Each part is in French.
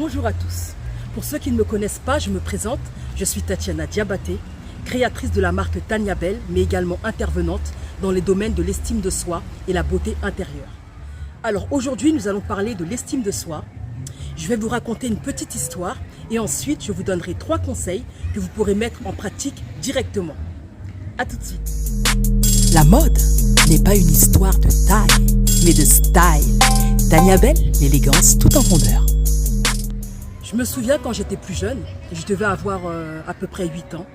Bonjour à tous. Pour ceux qui ne me connaissent pas, je me présente. Je suis Tatiana Diabaté, créatrice de la marque Tania Belle, mais également intervenante dans les domaines de l'estime de soi et la beauté intérieure. Alors aujourd'hui, nous allons parler de l'estime de soi. Je vais vous raconter une petite histoire et ensuite, je vous donnerai 3 conseils que vous pourrez mettre en pratique directement. A tout de suite. La mode n'est pas une histoire de taille, mais de style. Tania Belle, l'élégance tout en rondeur. Je me souviens quand j'étais plus jeune, je devais avoir à peu près 8 ans,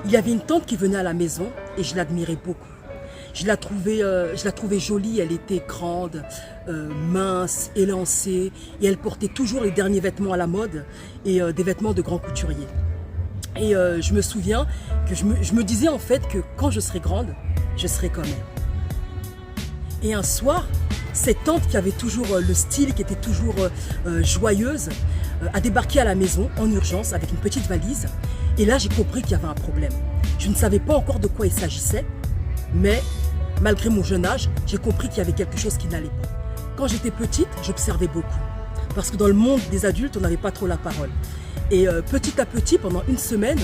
il y avait une tante qui venait à la maison et je l'admirais beaucoup. Je la trouvais jolie, elle était grande, mince, élancée et elle portait toujours les derniers vêtements à la mode et des vêtements de grands couturiers. Et je me souviens que je me disais en fait que quand je serai grande, je serai comme elle. Et un soir, cette tante qui avait toujours le style, qui était toujours joyeuse, a débarqué à la maison en urgence avec une petite valise. Et là, j'ai compris qu'il y avait un problème. Je ne savais pas encore de quoi il s'agissait, mais malgré mon jeune âge, j'ai compris qu'il y avait quelque chose qui n'allait pas. Quand j'étais petite, j'observais beaucoup. Parce que dans le monde des adultes, on n'avait pas trop la parole. Et petit à petit, pendant une semaine,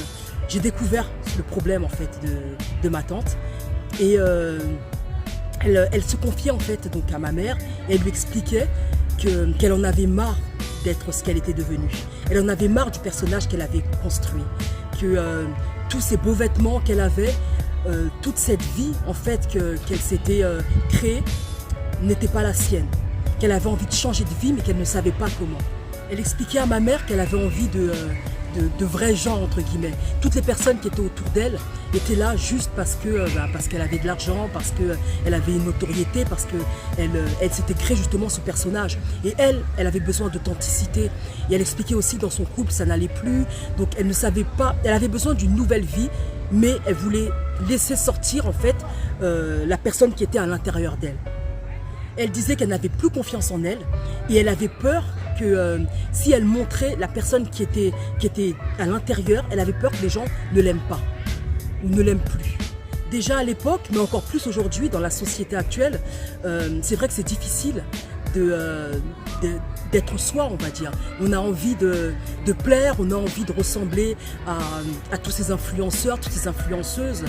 j'ai découvert le problème en fait de ma tante. Et elle se confiait en fait donc à ma mère et elle lui expliquait qu'elle en avait marre d'être ce qu'elle était devenue. Elle en avait marre du personnage qu'elle avait construit, que tous ces beaux vêtements qu'elle avait, toute cette vie en fait qu'elle s'était créée n'était pas la sienne, qu'elle avait envie de changer de vie mais qu'elle ne savait pas comment. Elle expliquait à ma mère qu'elle avait envie de vrais gens entre guillemets. Toutes les personnes qui étaient autour d'elle étaient là juste parce qu'elle avait de l'argent, parce qu'elle avait une notoriété, parce qu'elle s'était créée justement ce personnage. Et elle avait besoin d'authenticité. Et elle expliquait aussi dans son couple ça n'allait plus. Donc elle ne savait pas, elle avait besoin d'une nouvelle vie, mais elle voulait laisser sortir en fait la personne qui était à l'intérieur d'elle. Elle disait qu'elle n'avait plus confiance en elle et elle avait peur que si elle montrait la personne qui était à l'intérieur, elle avait peur que les gens ne l'aiment pas ou ne l'aiment plus. Déjà à l'époque, mais encore plus aujourd'hui dans la société actuelle, c'est vrai que c'est difficile d'être soi, on va dire. On a envie de plaire, on a envie de ressembler à tous ces influenceurs, toutes ces influenceuses.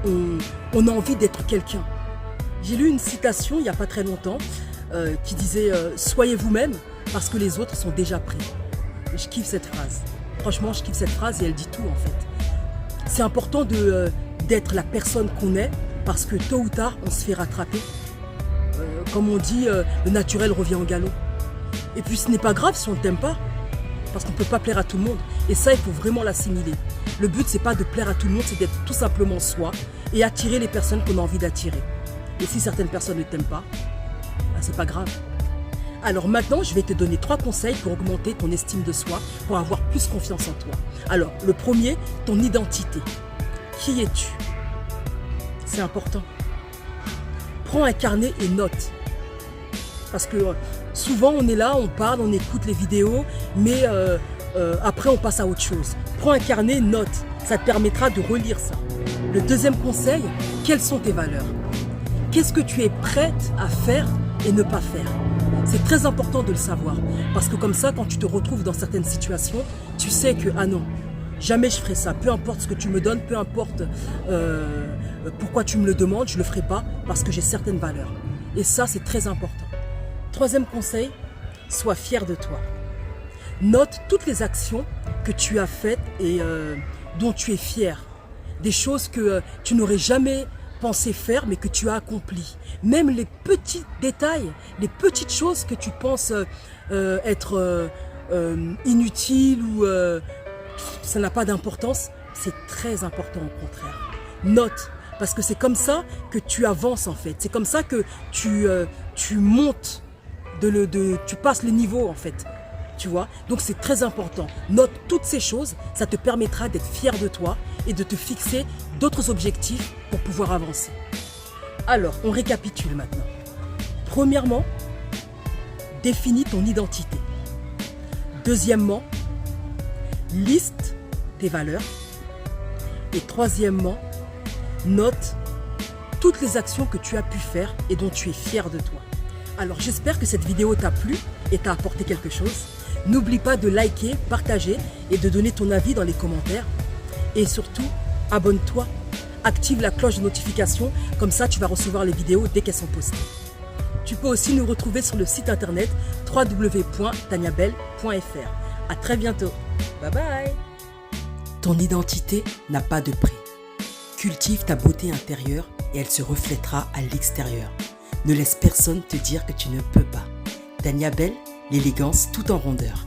On a envie d'être quelqu'un. J'ai lu une citation il n'y a pas très longtemps qui disait « Soyez vous-même parce que les autres sont déjà pris ». Je kiffe cette phrase. Franchement, je kiffe cette phrase et elle dit tout en fait. C'est important d'être la personne qu'on est parce que tôt ou tard, on se fait rattraper. Comme on dit, le naturel revient au galop. Et puis ce n'est pas grave si on ne t'aime pas parce qu'on ne peut pas plaire à tout le monde. Et ça, il faut vraiment l'assimiler. Le but, c'est pas de plaire à tout le monde, c'est d'être tout simplement soi et attirer les personnes qu'on a envie d'attirer. Et si certaines personnes ne t'aiment pas, ben c'est pas grave. Alors maintenant, je vais te donner 3 conseils pour augmenter ton estime de soi, pour avoir plus confiance en toi. Alors, le premier, ton identité. Qui es-tu? C'est important. Prends un carnet et note. Parce que souvent, on est là, on parle, on écoute les vidéos, mais après, on passe à autre chose. Prends un carnet, note. Ça te permettra de relire ça. Le deuxième conseil, quelles sont tes valeurs? Qu'est-ce que tu es prête à faire et ne pas faire? C'est très important de le savoir. Parce que comme ça, quand tu te retrouves dans certaines situations, tu sais que, ah non, jamais je ferai ça. Peu importe ce que tu me donnes, peu importe pourquoi tu me le demandes, je ne le ferai pas parce que j'ai certaines valeurs. Et ça, c'est très important. Troisième conseil, sois fier de toi. Note toutes les actions que tu as faites et dont tu es fier. Des choses que tu n'aurais jamais pensé faire mais que tu as accompli. Même les petits détails, les petites choses que tu penses être inutiles ou ça n'a pas d'importance, c'est très important au contraire. Note, parce que c'est comme ça que tu avances en fait. C'est comme ça que tu montes, tu passes les niveaux en fait. Tu vois, donc c'est très important. Note toutes ces choses, ça te permettra d'être fier de toi et de te fixer d'autres objectifs pour pouvoir avancer. Alors, on récapitule maintenant. Premièrement, définis ton identité. Deuxièmement, liste tes valeurs. Et troisièmement, note toutes les actions que tu as pu faire et dont tu es fier de toi. Alors j'espère que cette vidéo t'a plu et t'a apporté quelque chose. N'oublie pas de liker, partager et de donner ton avis dans les commentaires. Et surtout, abonne-toi, active la cloche de notification, comme ça tu vas recevoir les vidéos dès qu'elles sont postées. Tu peux aussi nous retrouver sur le site internet www.taniabelle.fr. À très bientôt. Bye bye. Ton identité n'a pas de prix. Cultive ta beauté intérieure et elle se reflètera à l'extérieur. Ne laisse personne te dire que tu ne peux pas. Taniabelle, l'élégance tout en rondeur.